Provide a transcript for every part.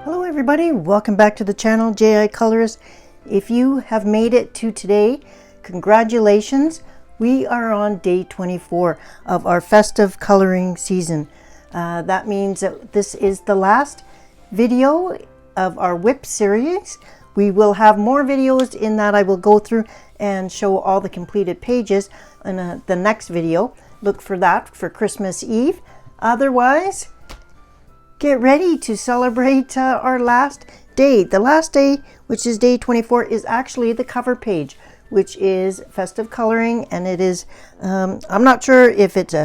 Hello everybody, welcome back to the channel, J.I. Colorist. If you have made it to today, congratulations. We are on day 24 of our festive coloring season. That means that this is the last video of our WIP series. We will have more videos in that I will go through and show all the completed pages in the next video. Look for that for Christmas Eve. Otherwise, get ready to celebrate our last day. The last day, which is day 24, is actually the cover page, which is festive coloring, and it is, I'm not sure if it's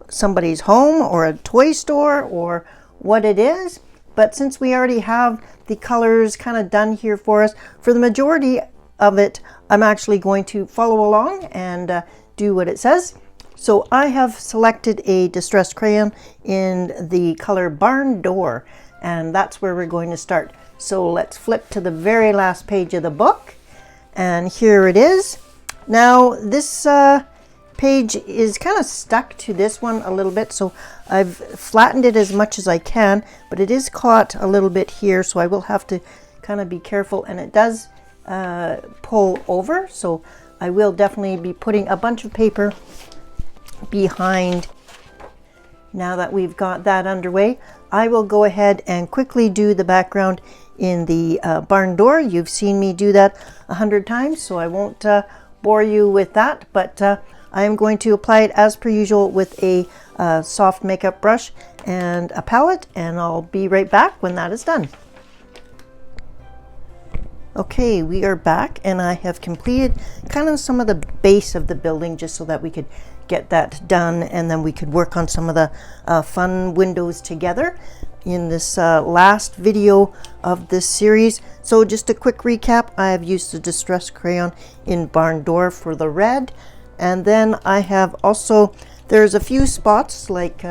somebody's home or a toy store or what it is, but since we already have the colors kind of done here for us, for the majority of it, I'm actually going to follow along and do what it says. So I have selected a distressed crayon in the color Barn Door, and that's where we're going to start. So let's flip to the very last page of the book, and here it is. Now this page is kind of stuck to this one a little bit, so I've flattened it as much as I can, but it is caught a little bit here, so I will have to kind of be careful, and it does pull over, so I will definitely be putting a bunch of paper behind. Now that we've got that underway, I will go ahead and quickly do the background in the barn door. You've seen me do that 100 times, so I won't bore you with that, but I am going to apply it as per usual with a soft makeup brush and a palette, and I'll be right back when that is done. Okay, we are back, and I have completed kind of some of the base of the building just so that we could get that done, and then we could work on some of the fun windows together in this last video of this series. So just a quick recap, I have used the distress crayon in Barn Door for the red, and then I have also, there's a few spots like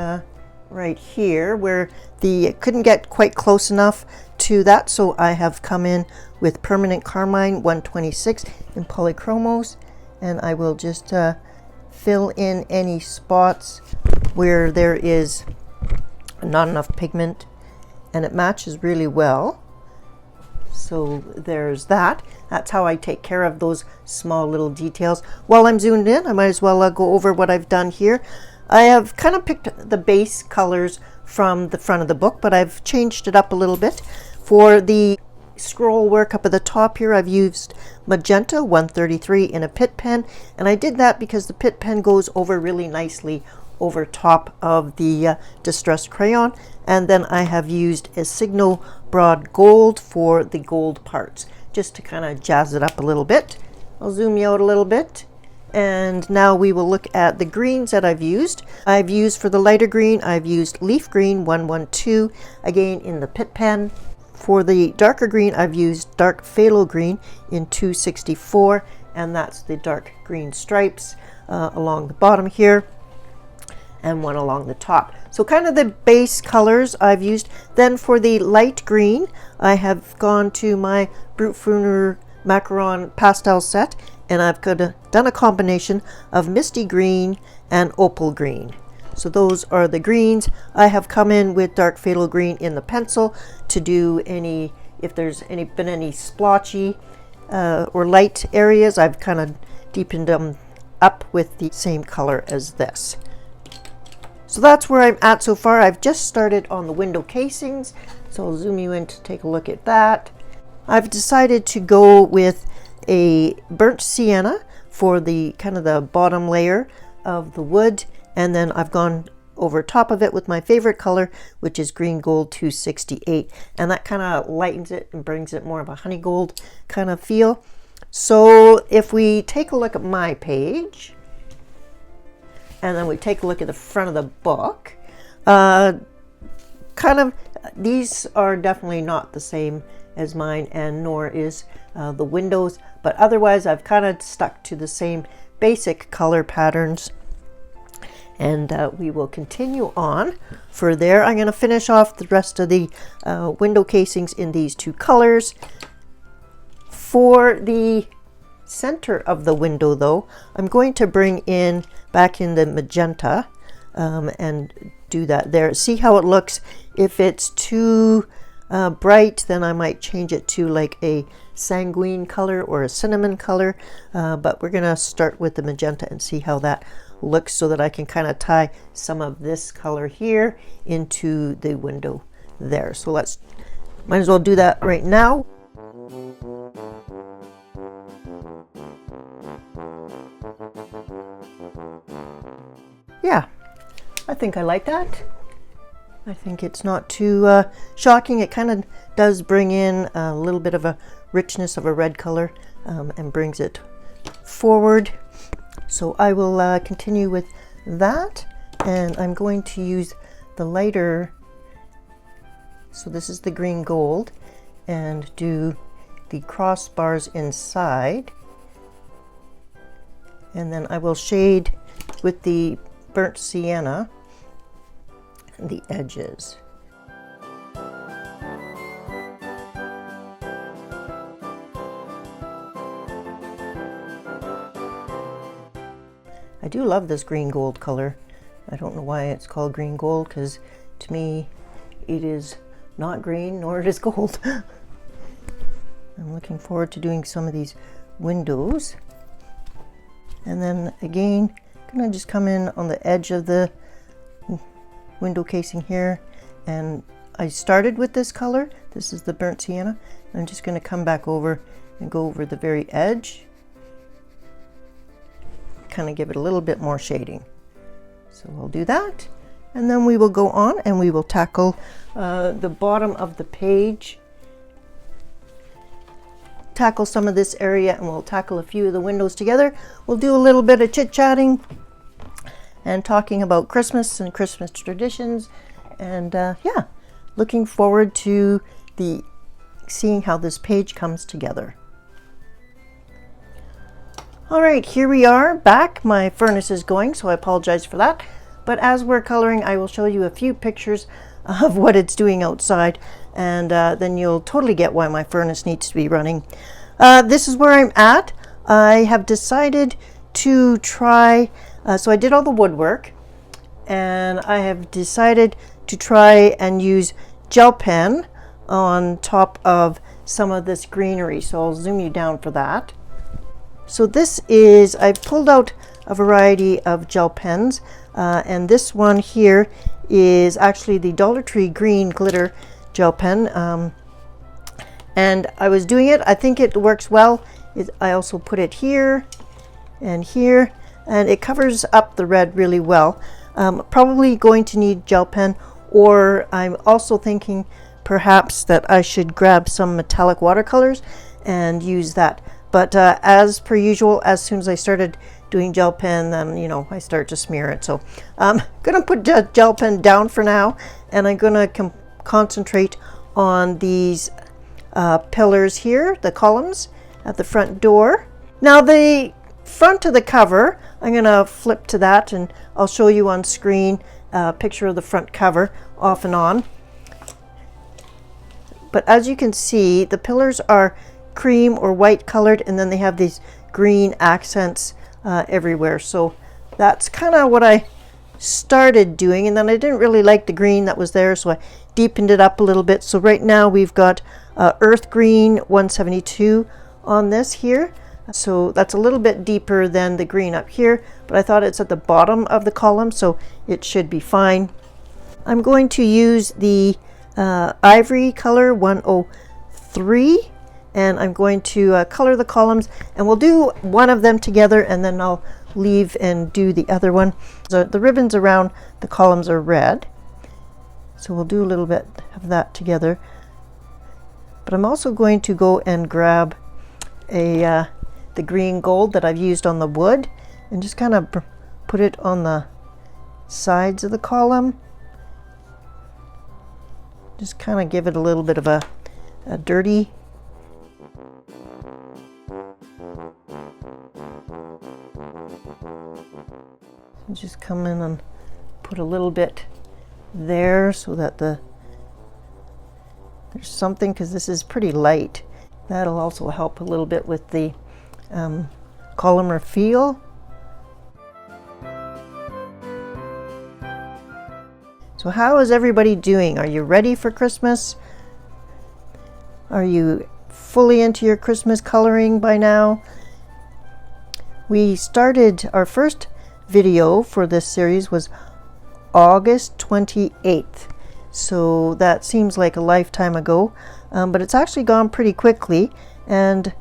right here where couldn't get quite close enough to that, so I have come in with permanent carmine 126 in polychromos, and I will just fill in any spots where there is not enough pigment, and it matches really well. So there's that. That's how I take care of those small little details. While I'm zoomed in, I might as well go over what I've done here. I have kind of picked the base colors from the front of the book, but I've changed it up a little bit. For the scroll work up at the top here, I've used magenta 133 in a Pitt pen, and I did that because the Pitt pen goes over really nicely over top of the distressed crayon. And then I have used a Signal Broad Gold for the gold parts, just to kind of jazz it up a little bit. I'll zoom you out a little bit. And now we will look at the greens that I've used. I've used, for the lighter green, I've used Leaf Green 112, again in the Pitt pen. For the darker green, I've used Dark Phthalo Green in 264, and that's the dark green stripes along the bottom here, and one along the top. So kind of the base colors I've used. Then for the light green, I have gone to my Brut Funer Macaron pastel set, and I've done a combination of misty green and opal green. So those are the greens. I have come in with Dark Phthalo Green in the pencil to do any, if there's been any splotchy or light areas, I've kind of deepened them up with the same color as this. So that's where I'm at so far. I've just started on the window casings, so I'll zoom you in to take a look at that. I've decided to go with a burnt sienna for the kind of the bottom layer of the wood, and then I've gone over top of it with my favorite color, which is Green Gold 268, and that kind of lightens it and brings it more of a honey gold kind of feel. So if we take a look at my page, and then we take a look at the front of the book, kind of, these are definitely not the same as mine, and nor is the windows, but otherwise I've kind of stuck to the same basic color patterns, and we will continue on for there. I'm going to finish off the rest of the window casings in these two colors. For the center of the window though, I'm going to bring in back in the magenta and do that there. See how it looks. If it's too bright, then I might change it to like a sanguine color or a cinnamon color, but we're gonna start with the magenta and see how that looks, so that I can kind of tie some of this color here into the window there. So might as well do that right now. Yeah, I think I like that. I think it's not too shocking. It kind of does bring in a little bit of a richness of a red color, and brings it forward. So I will continue with that, and I'm going to use the lighter, so this is the green gold, and do the crossbars inside, and then I will shade with the burnt sienna the edges. I do love this green gold color. I don't know why it's called green gold, because to me it is not green nor it is gold. I'm looking forward to doing some of these windows. And then again, I'm gonna just come in on the edge of the window casing here, and I started with this color. This is the burnt sienna. I'm just going to come back over and go over the very edge, kind of give it a little bit more shading. So we'll do that, and then we will go on and we will tackle the bottom of the page, tackle some of this area, and we'll tackle a few of the windows together. We'll do a little bit of chit-chatting and talking about Christmas and Christmas traditions, and yeah, looking forward to seeing how this page comes together. All right, here we are back. My furnace is going, so I apologize for that. But as we're coloring, I will show you a few pictures of what it's doing outside, and then you'll totally get why my furnace needs to be running. This is where I'm at. I have decided to try, so I did all the woodwork, and I have decided to try and use gel pen on top of some of this greenery. So I'll zoom you down for that. So this is, I've pulled out a variety of gel pens, and this one here is actually the Dollar Tree green glitter gel pen, and I was doing it. I think it works well. I also put it here and here, and it covers up the red really well. Probably going to need gel pen, or I'm also thinking perhaps that I should grab some metallic watercolors and use that. But as per usual, as soon as I started doing gel pen, then I start to smear it. So I'm gonna put gel pen down for now, and I'm gonna concentrate on these pillars here, the columns at the front door. Now the front of the cover, I'm gonna flip to that, and I'll show you on screen a picture of the front cover off and on. But as you can see, the pillars are cream or white colored, and then they have these green accents everywhere. So that's kind of what I started doing, and then I didn't really like the green that was there, so I deepened it up a little bit. So right now we've got earth green 172 on this here, so that's a little bit deeper than the green up here, but I thought it's at the bottom of the column, so it should be fine. I'm going to use the ivory color 103, and I'm going to color the columns, and we'll do one of them together, and then I'll leave and do the other one. So the ribbons around the columns are red, so we'll do a little bit of that together. But I'm also going to go and grab the green gold that I've used on the wood, and just kind of put it on the sides of the column. Just kind of give it a little bit of a dirty. Just come in and put a little bit there so that there's something, because this is pretty light. That'll also help a little bit with the columnar feel. So how is everybody doing? Are you ready for Christmas? Are you fully into your Christmas coloring by now? We started, our first video for this series was August 28th. So that seems like a lifetime ago, but it's actually gone pretty quickly, and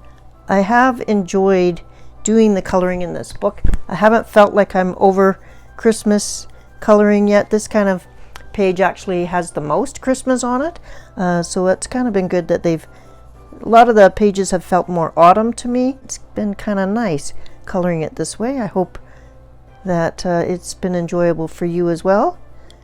I have enjoyed doing the coloring in this book. I haven't felt like I'm over Christmas coloring yet. This kind of page actually has the most Christmas on it, so it's kind of been good that a lot of the pages have felt more autumn to me. It's been kind of nice coloring it this way. I hope that it's been enjoyable for you as well.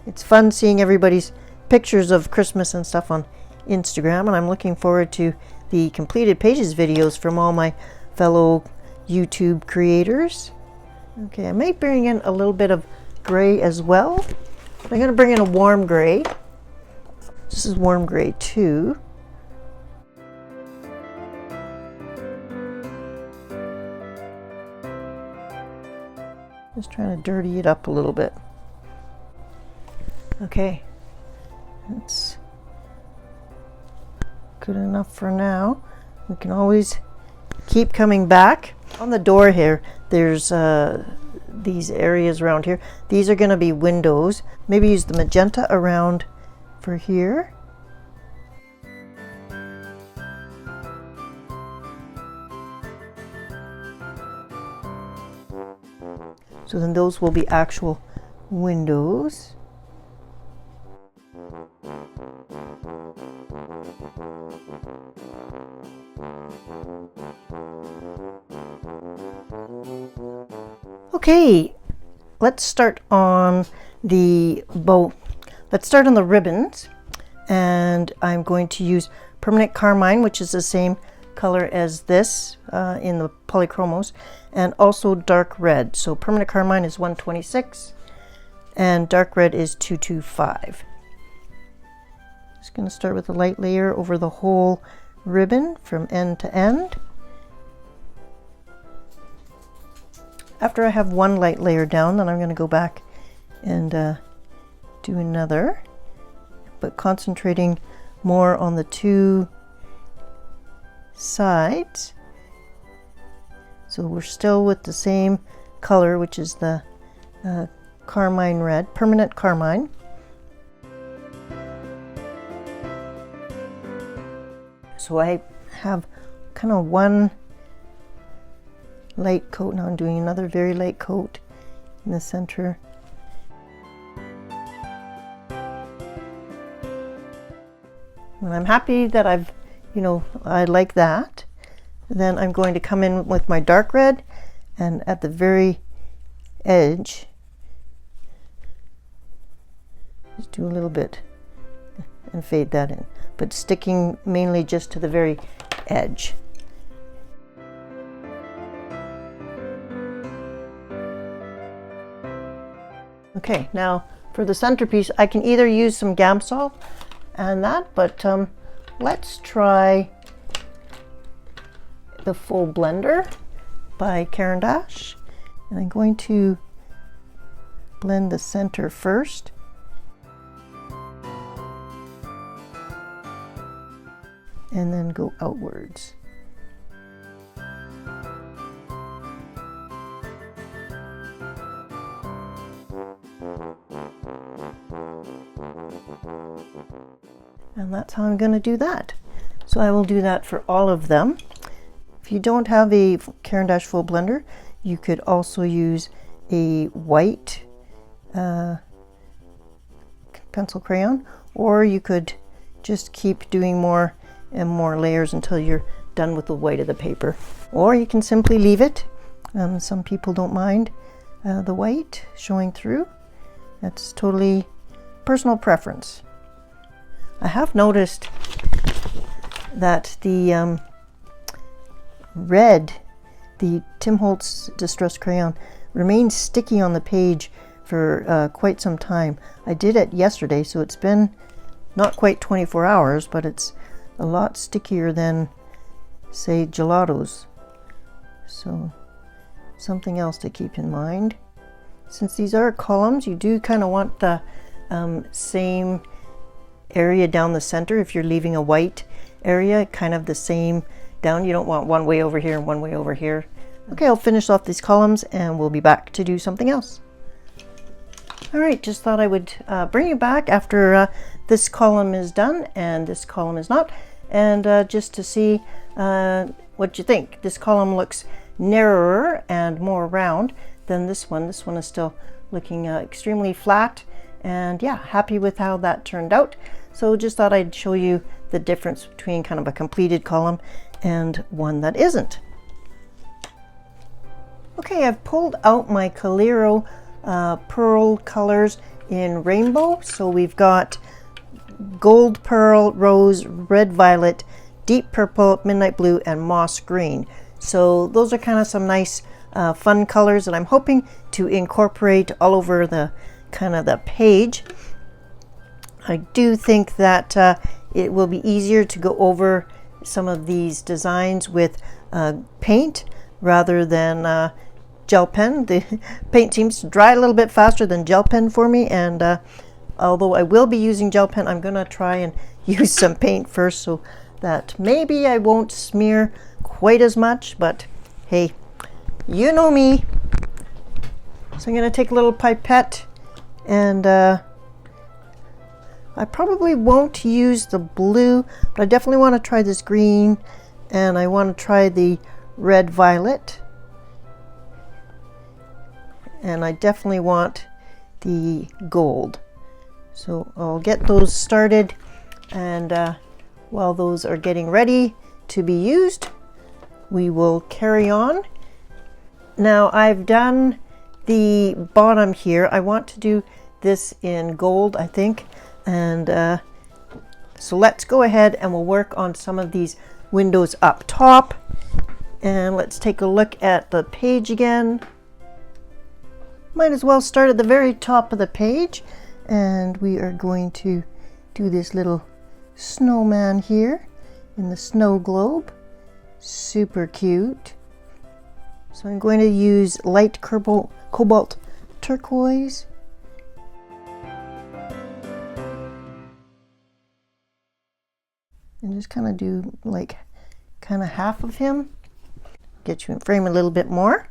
It's fun seeing everybody's pictures of Christmas and stuff on Instagram, and I'm looking forward to the completed pages videos from all my fellow YouTube creators. Okay, I might bring in a little bit of gray as well. I'm going to bring in a warm gray. This is warm gray too. Just trying to dirty it up a little bit. Okay, that's good enough for now. We can always keep coming back. On the door here, there's these areas around here. These are going to be windows. Maybe use the magenta around for here. So then those will be actual windows. Okay, let's start on the bow. Let's start on the ribbons, and I'm going to use permanent carmine, which is the same color as this in the polychromos, and also dark red. So permanent carmine is 126 and dark red is 225. Just going to start with a light layer over the whole ribbon from end to end. After I have one light layer down, then I'm going to go back and do another, but concentrating more on the two sides. So we're still with the same color, which is the carmine red, permanent carmine. So I have kind of one light coat. Now I'm doing another very light coat in the center. When I'm happy that I like that, then I'm going to come in with my dark red, and at the very edge, just do a little bit and fade that in, but sticking mainly just to the very edge. Okay, now for the centerpiece, I can either use some Gamsol and that, but let's try the Full Blender by Caran d'Ache, and I'm going to blend the center first. And then go outwards. And that's how I'm going to do that. So I will do that for all of them. If you don't have a Caran d'Ache Full Blender, you could also use a white pencil crayon, or you could just keep doing more and more layers until you're done with the white of the paper. Or you can simply leave it. Some people don't mind the white showing through. That's totally personal preference. I have noticed that the red, the Tim Holtz Distress Crayon, remains sticky on the page for quite some time. I did it yesterday, so it's been not quite 24 hours, but it's a lot stickier than, say, Gelato's. So something else to keep in mind. Since these are columns, you do kind of want the same area down the center if you're leaving a white area, kind of the same down. You don't want one way over here and one way over here. Okay, I'll finish off these columns and we'll be back to do something else. All right, just thought I would bring you back after this column is done and this column is not, and just to see what you think. This column looks narrower and more round than this one. This one is still looking extremely flat, and yeah, happy with how that turned out. So just thought I'd show you the difference between kind of a completed column and one that isn't. Okay, I've pulled out my Colourful pearl colors in rainbow. So we've got gold pearl, rose, red violet, deep purple, midnight blue, and moss green. So those are kind of some nice fun colors that I'm hoping to incorporate all over the kind of the page. I do think that it will be easier to go over some of these designs with paint rather than gel pen. The paint seems to dry a little bit faster than gel pen for me, and although I will be using gel pen, I'm gonna try and use some paint first so that maybe I won't smear quite as much, but hey, you know me. So I'm gonna take a little pipette, and I probably won't use the blue, but I definitely want to try this green, and I want to try the red violet, and I definitely want the gold. So I'll get those started, and while those are getting ready to be used, we will carry on. Now I've done the bottom here. I want to do this in gold, I think, and so let's go ahead and we'll work on some of these windows up top, and let's take a look at the page again. Might as well start at the very top of the page, and we are going to do this little snowman here in the snow globe. Super cute. So I'm going to use light cobalt turquoise. And just kind of do like kind of half of him. Get you in frame a little bit more.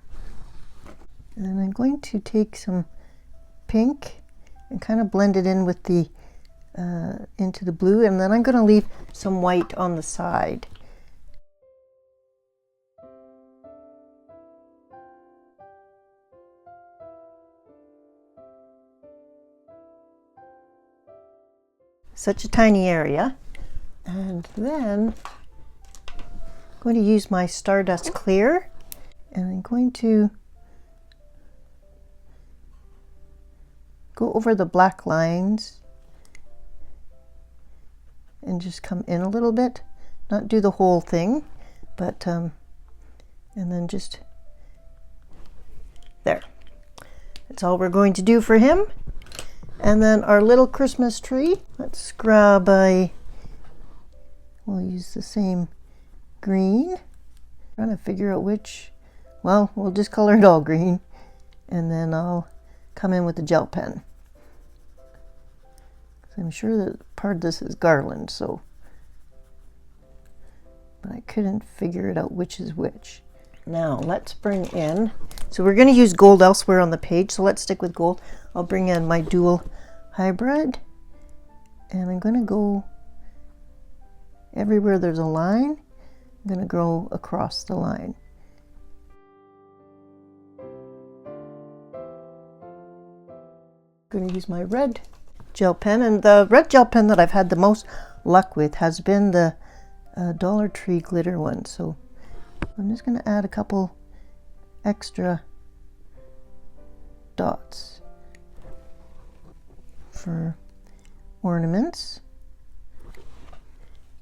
And then I'm going to take some pink and kind of blend it in with the into the blue, and then I'm going to leave some white on the side. Such a tiny area. And then I'm going to use my Stardust Clear, and I'm going to go over the black lines and just come in a little bit, not do the whole thing, but and then just there. That's all we're going to do for him. And then our little Christmas tree, let's grab we'll use the same green. Trying to figure out which, well, we'll just color it all green, and then I'll come in with the gel pen. I'm sure that part of this is garland, so, but I couldn't figure it out which is which. Now let's bring in, so we're going to use gold elsewhere on the page, so let's stick with gold. I'll bring in my dual hybrid, and I'm going to go everywhere there's a line. I'm going to go across the line. I'm going to use my red gel pen, and the red gel pen that I've had the most luck with has been the Dollar Tree glitter one. So I'm just going to add a couple extra dots for ornaments.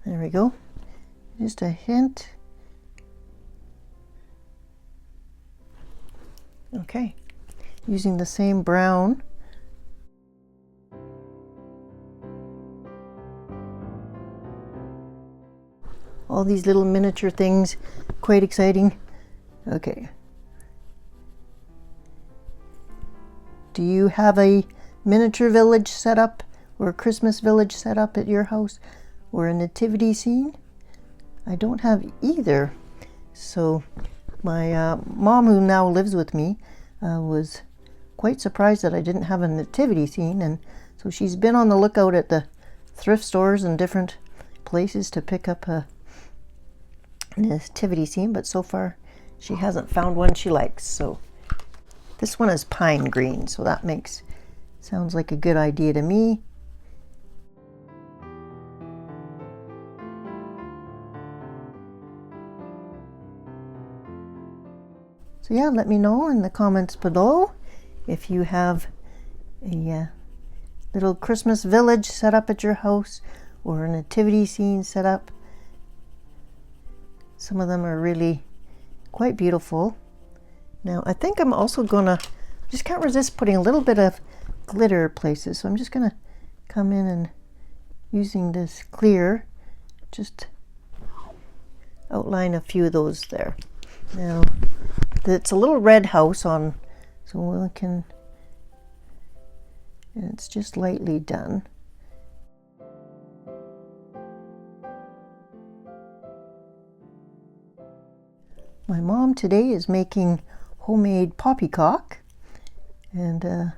There we go. Just a hint. Okay. Using the same brown. All these little miniature things, quite exciting. Okay. Do you have a miniature village set up, or a Christmas village set up at your house, or a nativity scene? I don't have either. So my mom, who now lives with me, was quite surprised that I didn't have a nativity scene, and so she's been on the lookout at the thrift stores and different places to pick up a nativity scene, but so far she hasn't found one she likes. So this one is pine green, so that sounds like a good idea to me. So yeah, let me know in the comments below if you have a little Christmas village set up at your house or a nativity scene set up. Some of them are really quite beautiful. Now I think I'm also gonna, just can't resist putting a little bit of glitter places, so I'm just gonna come in and using this clear, just outline a few of those there. Now it's a little red house on, so we can, and it's just lightly done. My mom today is making homemade poppycock, and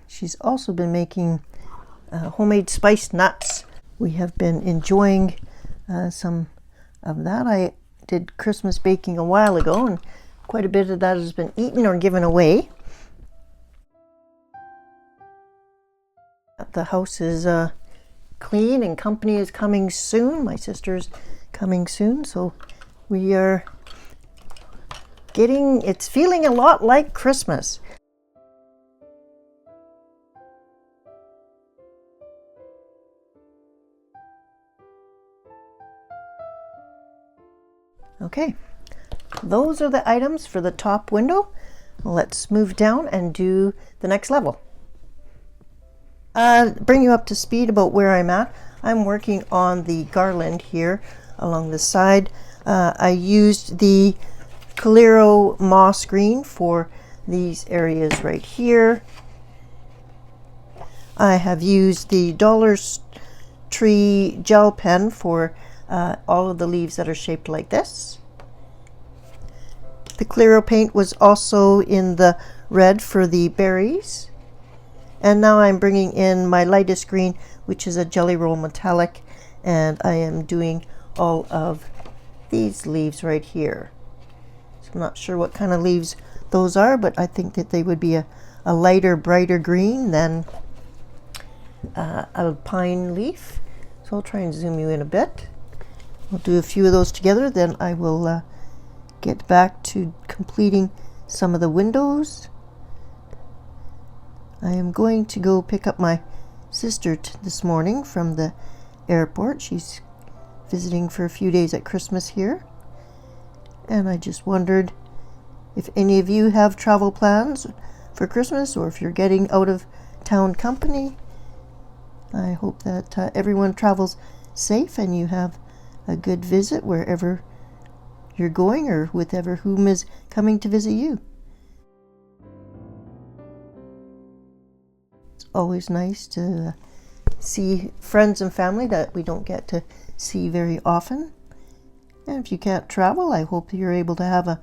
she's also been making homemade spiced nuts. We have been enjoying some of that. I did Christmas baking a while ago, and quite a bit of that has been eaten or given away. The house is clean and company is coming soon. My sister's coming soon, so we are it's feeling a lot like Christmas. Okay, those are the items for the top window. Let's move down and do the next level. Bring you up to speed about where I'm at. I'm working on the garland here along the side. I used the Colourful moss green for these areas right here. I have used the Dollar Tree gel pen for all of the leaves that are shaped like this. The Clearo paint was also in the red for the berries. And now I'm bringing in my lightest green, which is a Jelly Roll metallic, and I am doing all of these leaves right here. So I'm not sure what kind of leaves those are, but I think that they would be a lighter, brighter green than a pine leaf. So I'll try and zoom you in a bit. We'll do a few of those together, then I will get back to completing some of the windows. I am going to go pick up my sister this morning from the airport. She's visiting for a few days at Christmas here. And I just wondered if any of you have travel plans for Christmas, or if you're getting out of town company. I hope that everyone travels safe and you have a good visit wherever you're going, or with whom is coming to visit you. It's always nice to see friends and family that we don't get to see very often. And if you can't travel, I hope you're able to have a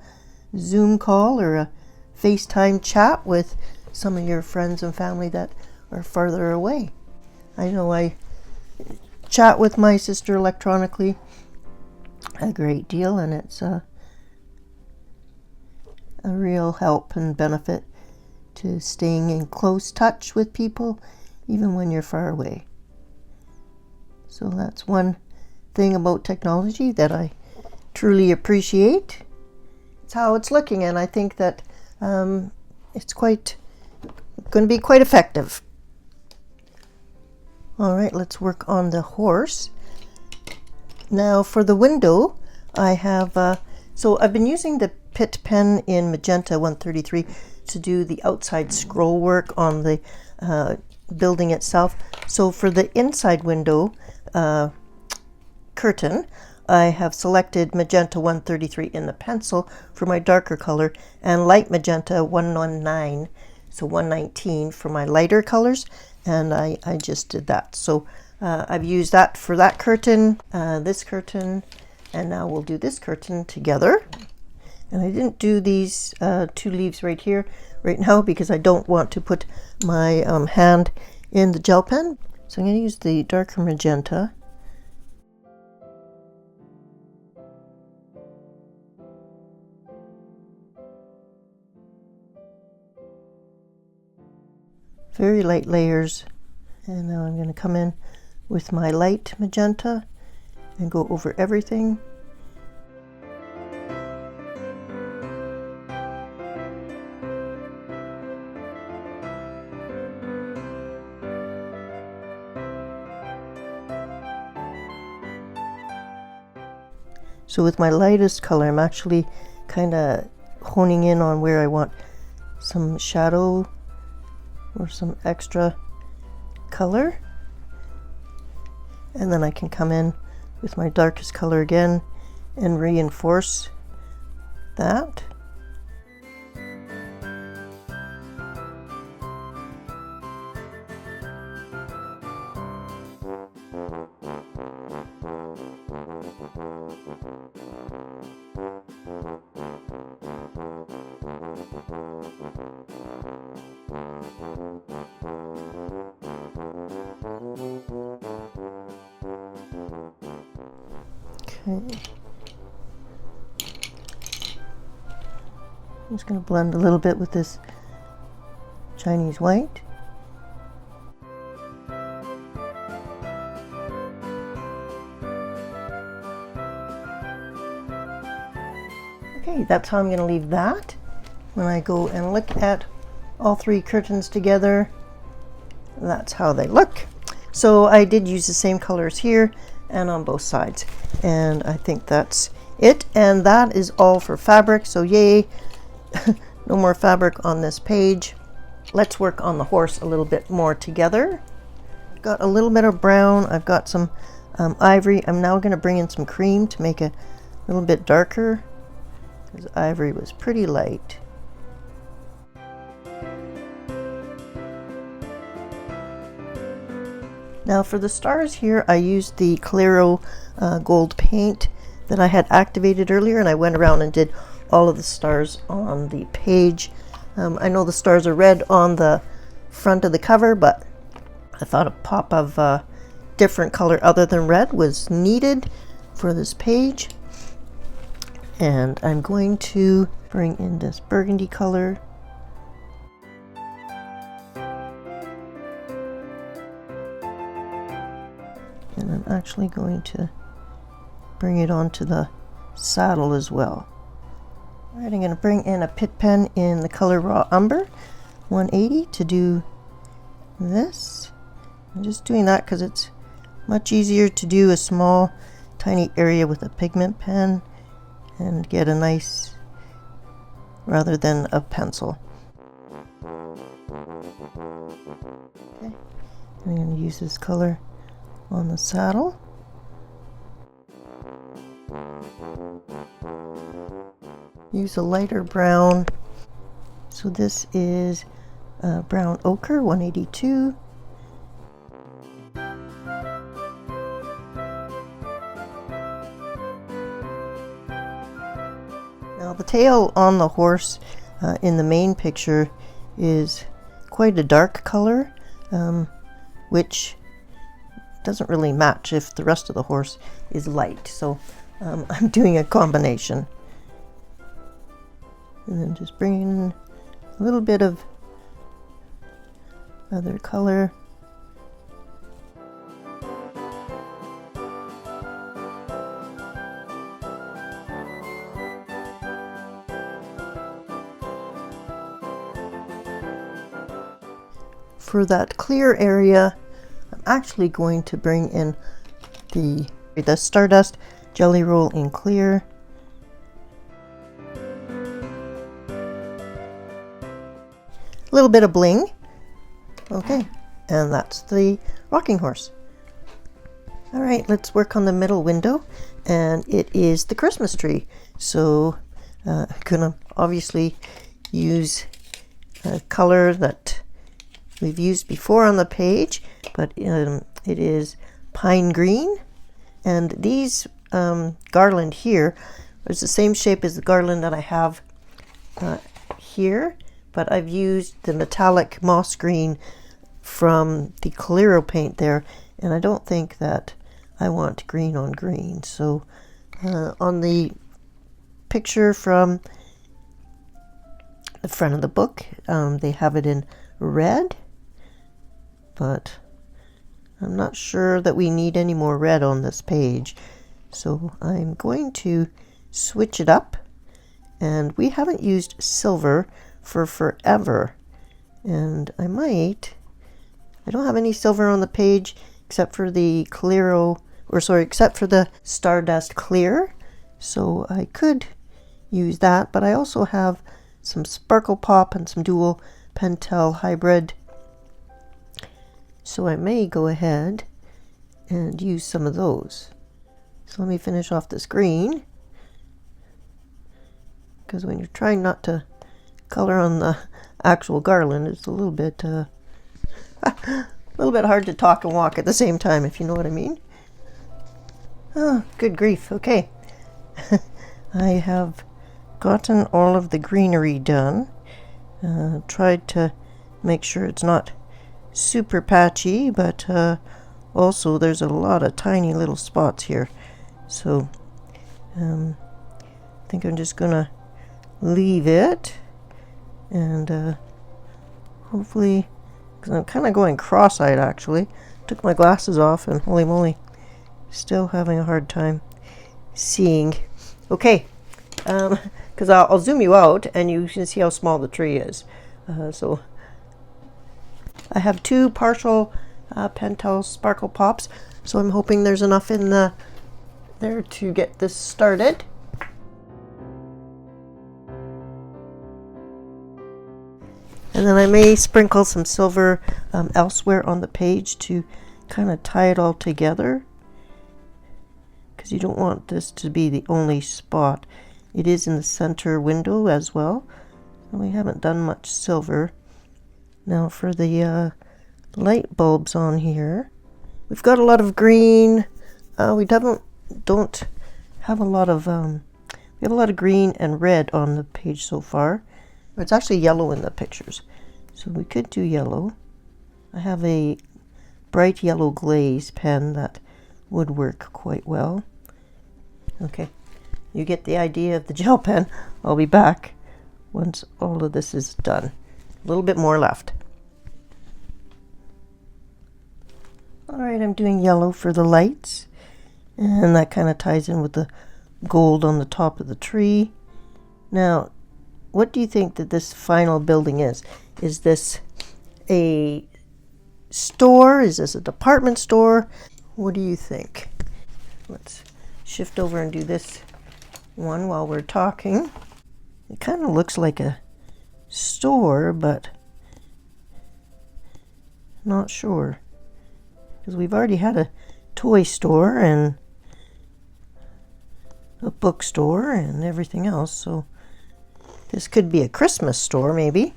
Zoom call or a FaceTime chat with some of your friends and family that are farther away. I know I chat with my sister electronically a great deal, and it's a real help and benefit to staying in close touch with people even when you're far away. So that's one thing about technology that I truly appreciate. It's how it's looking, and I think that it's going to be quite effective. All right, let's work on the horse. Now for the window, I have, so I've been using the Pitt pen in Magenta 133 to do the outside scroll work on the building itself. So for the inside window curtain, I have selected Magenta 133 in the pencil for my darker color, and light Magenta 119, so 119 for my lighter colors, and I just did that. So I've used that for that curtain, this curtain, And now we'll do this curtain together. And I didn't do these 2 leaves right here right now because I don't want to put my hand in the gel pen. So I'm going to use the darker magenta. Very light layers. And now I'm going to come in with my light magenta and go over everything. So with my lightest color, I'm actually kind of honing in on where I want some shadow or some extra color. And then I can come in with my darkest color again and reinforce that. Okay. I'm just going to blend a little bit with this Chinese white. Okay, that's how I'm going to leave that. When I go and look at all 3 curtains together, that's how they look. So I did use the same colors here and on both sides, and I think that's it. And that is all for fabric, so yay. No more fabric on this page. Let's work on the horse a little bit more together. I've got a little bit of brown, I've got some ivory. I'm now going to bring in some cream to make it a little bit darker, because ivory was pretty light. Now for the stars here, I used the Clearo gold paint that I had activated earlier, and I went around and did all of the stars on the page. I know the stars are red on the front of the cover, but I thought a pop of different color other than red was needed for this page. And I'm going to bring in this burgundy color. And I'm actually going to bring it onto the saddle as well. All right, I'm going to bring in a pit pen in the color Raw Umber 180 to do this. I'm just doing that because it's much easier to do a small, tiny area with a pigment pen and get a nice, rather than a pencil. Okay, I'm going to use this color on the saddle. Use a lighter brown. So this is brown ochre 182. Now the tail on the horse in the main picture is quite a dark color, which doesn't really match if the rest of the horse is light. So I'm doing a combination. And then just bringing in a little bit of other color. For that clear area, I'm actually going to bring in the Stardust Jelly Roll in clear. A little bit of bling. Okay, and that's the rocking horse. All right, let's work on the middle window, and it is the Christmas tree. So I'm gonna obviously use a color that we've used before on the page, but it is pine green, and these garland here. It's the same shape as the garland that I have here, but I've used the metallic moss green from the Colourful paint there, and I don't think that I want green on green. So on the picture from the front of the book, they have it in red, but I'm not sure that we need any more red on this page. So I'm going to switch it up, and we haven't used silver for forever, and I don't have any silver on the page except for the except for the Stardust Clear, so I could use that, but I also have some Sparkle Pop and some Dual Pentel Hybrid, so I may go ahead and use some of those. So let me finish off this green, because when you're trying not to color on the actual garland, it's a little bit hard to talk and walk at the same time, if you know what I mean. Oh, good grief. Okay. I have gotten all of the greenery done. Tried to make sure it's not super patchy, but also there's a lot of tiny little spots here. So I think I'm just gonna leave it, and hopefully, because I'm kind of going cross-eyed actually. Took my glasses off and holy moly, still having a hard time seeing. Okay, because I'll zoom you out and you can see how small the tree is. So I have 2 partial Pentel Sparkle Pops, so I'm hoping there's enough in there to get this started. And then I may sprinkle some silver elsewhere on the page to kind of tie it all together, because you don't want this to be the only spot. It is in the center window as well. We haven't done much silver. Now for the light bulbs on here, we've got a lot of green. We don't have a lot of we have a lot of green and red on the page so far. It's actually yellow in the pictures, so we could do yellow. I have a bright yellow glaze pen that would work quite well. Okay, you get the idea of the gel pen. I'll be back once all of this is done. A little bit more left. All right, I'm doing yellow for the lights, and that kind of ties in with the gold on the top of the tree. Now, what do you think that this final building is? Is this a store? Is this a department store? What do you think? Let's shift over and do this one while we're talking. It kind of looks like a store, but not sure, because we've already had a toy store and a bookstore and everything else, so this could be a Christmas store, maybe.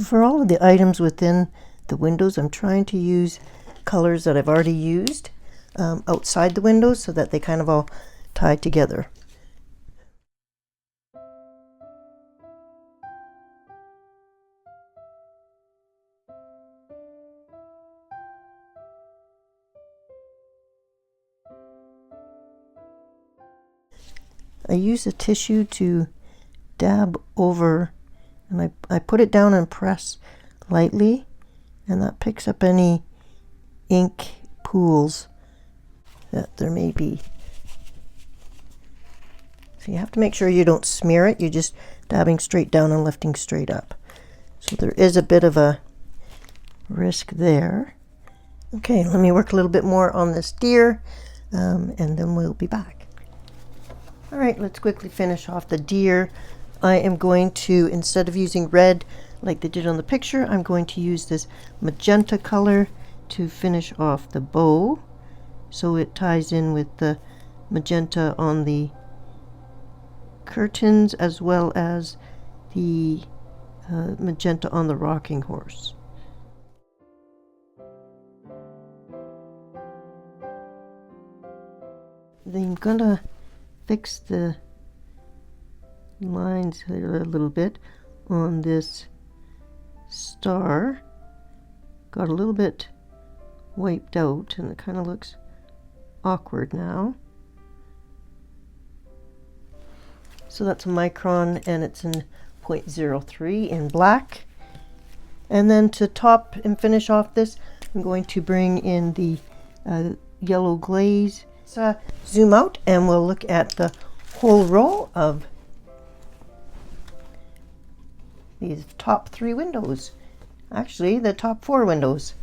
For all of the items within the windows, I'm trying to use colors that I've already used outside the windows so that they kind of all tie together. I use a tissue to dab over, and I put it down and press lightly, and that picks up any ink pools that there may be. So you have to make sure you don't smear it. You're just dabbing straight down and lifting straight up. So there is a bit of a risk there. Okay, let me work a little bit more on this deer, and then we'll be back. All right, let's quickly finish off the deer. I am going to, instead of using red like they did on the picture, I'm going to use this magenta color to finish off the bow, so it ties in with the magenta on the curtains as well as the magenta on the rocking horse. I'm gonna fix the lines here a little bit on this star. Got a little bit wiped out and it kind of looks awkward now. So that's a micron and it's in 0.03 in black. And then to top and finish off this, I'm going to bring in the yellow glaze. So zoom out and we'll look at the whole row of these top 3 windows. Actually, the top 4 windows.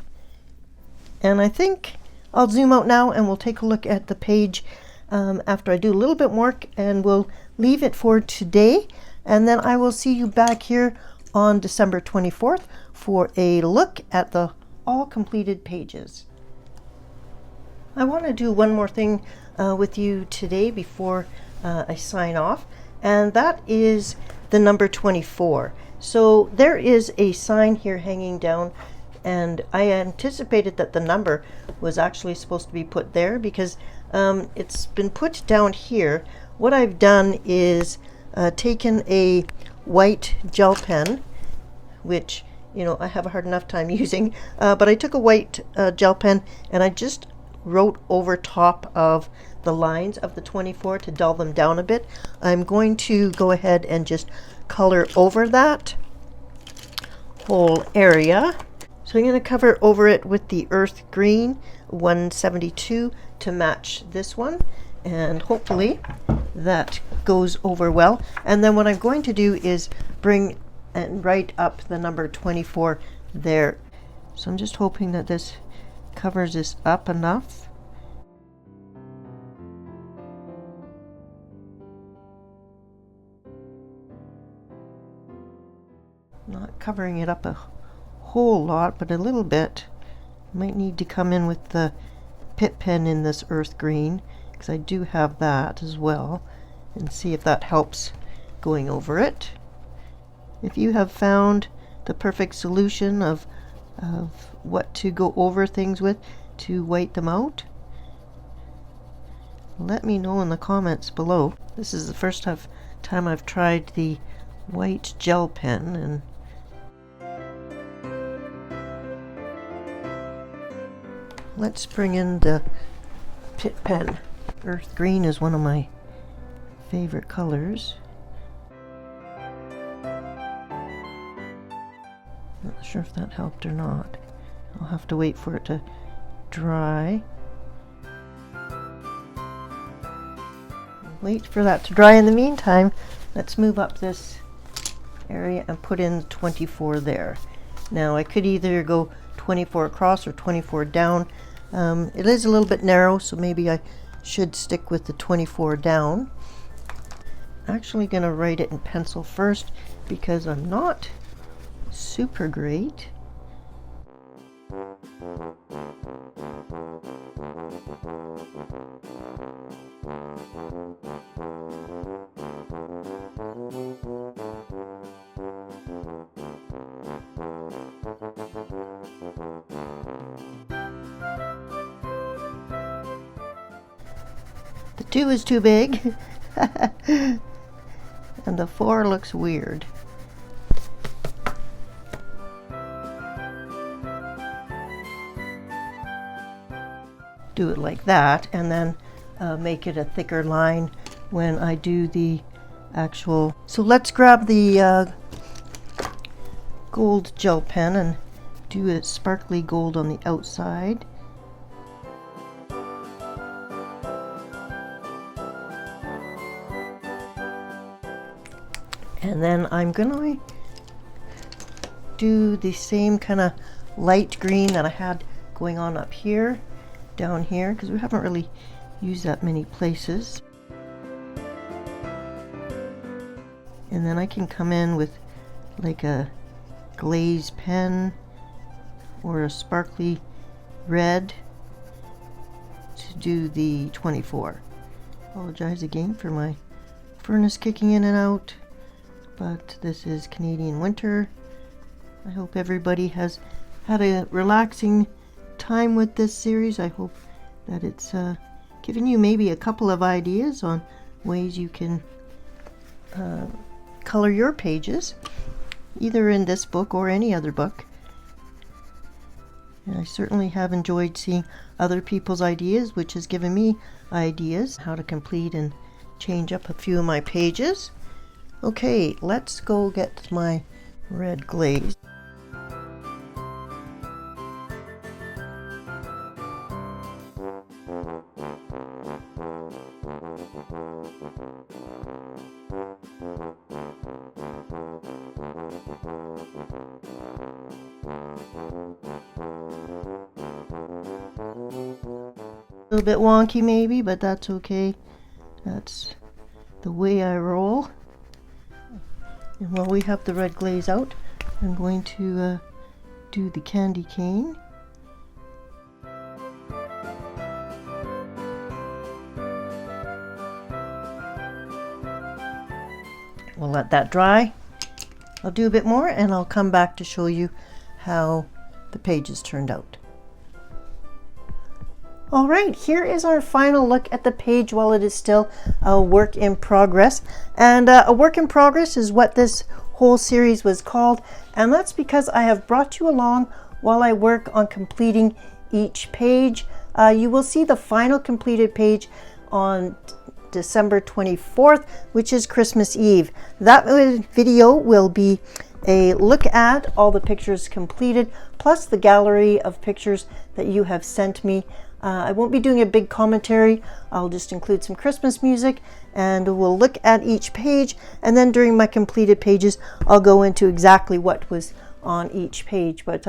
And I think I'll zoom out now and we'll take a look at the page after I do a little bit more, and we'll leave it for today. And then I will see you back here on December 24th for a look at the all completed pages. I want to do one more thing with you today before I sign off, and that is the number 24. So there is a sign here hanging down, and I anticipated that the number was actually supposed to be put there because it's been put down here. What I've done is taken a white gel pen, which I have a hard enough time using, but I took a white gel pen and I just wrote over top of the lines of the 24 to dull them down a bit. I'm going to go ahead and just color over that whole area. So I'm going to cover over it with the earth green 172 to match this one, and hopefully that goes over well. And then what I'm going to do is bring and write up the number 24 there. So I'm just hoping that this covers this up enough. Not covering it up a whole lot, but a little bit. Might need to come in with the pit pen in this earth green, because I do have that as well, and see if that helps going over it. If you have found the perfect solution of what to go over things with to white them out, let me know in the comments below. This is the first time I've tried the white gel pen, and let's bring in the pit pen. Earth green is one of my favorite colors. Not sure if that helped or not. I'll have to wait for it to dry. Wait for that to dry. In the meantime, let's move up this area and put in 24 there. Now I could either go 24 across or 24 down. It is a little bit narrow, so maybe I should stick with the 24 down. Actually going to write it in pencil first because I'm not super great. The 2 is too big and the 4 looks weird. Do it like that, and then make it a thicker line when I do the actual. So let's grab the gold gel pen and do a sparkly gold on the outside. And then I'm gonna do the same kind of light green that I had going on up here, down here, because we haven't really used that many places. And then I can come in with like a glaze pen or a sparkly red to do the 24. Apologize again for my furnace kicking in and out, but this is Canadian winter. I hope everybody has had a relaxing time with this series. I hope that it's giving you maybe a couple of ideas on ways you can color your pages, either in this book or any other book. And I certainly have enjoyed seeing other people's ideas, which has given me ideas how to complete and change up a few of my pages. Okay, let's go get my red glaze. A little bit wonky maybe, but that's okay. That's the way I roll. And while we have the red glaze out, I'm going to do the candy cane. We'll let that dry. I'll do a bit more and I'll come back to show you how the pages turned out. All right, here is our final look at the page while it is still a work in progress. And a work in progress is what this whole series was called. And that's because I have brought you along while I work on completing each page. You will see the final completed page on December 24th, which is Christmas Eve. That video will be a look at all the pictures completed, plus the gallery of pictures that you have sent me. I won't be doing a big commentary. I'll just include some Christmas music and we'll look at each page, and then during my completed pages I'll go into exactly what was on each page. But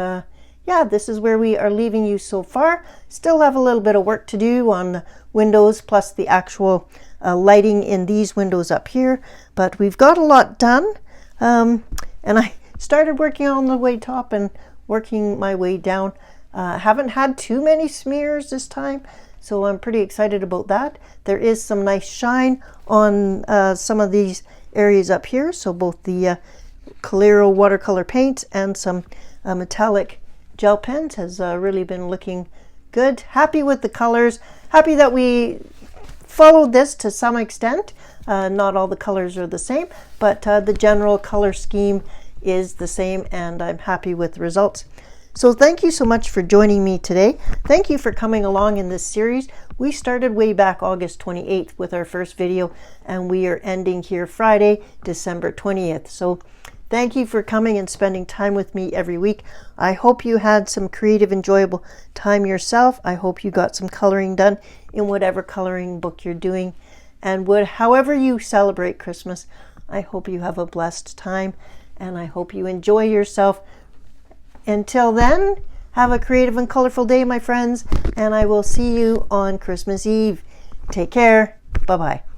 yeah, this is where we are leaving you so far. Still have a little bit of work to do on the windows, plus the actual lighting in these windows up here, but we've got a lot done. And I started working on the way top and working my way down. Haven't had too many smears this time, so I'm pretty excited about that. There is some nice shine on some of these areas up here, so both the Colourful watercolor paints and some metallic gel pens has really been looking good. Happy with the colors, happy that we followed this to some extent. Not all the colors are the same, but the general color scheme is the same, and I'm happy with the results. So thank you so much for joining me today. Thank you for coming along in this series. We started way back August 28th with our first video, and we are ending here Friday, December 20th. So thank you for coming and spending time with me every week. I hope you had some creative, enjoyable time yourself. I hope you got some coloring done in whatever coloring book you're doing. And however you celebrate Christmas, I hope you have a blessed time, and I hope you enjoy yourself. Until then, have a creative and colorful day, my friends, and I will see you on Christmas Eve. Take care. Bye-bye.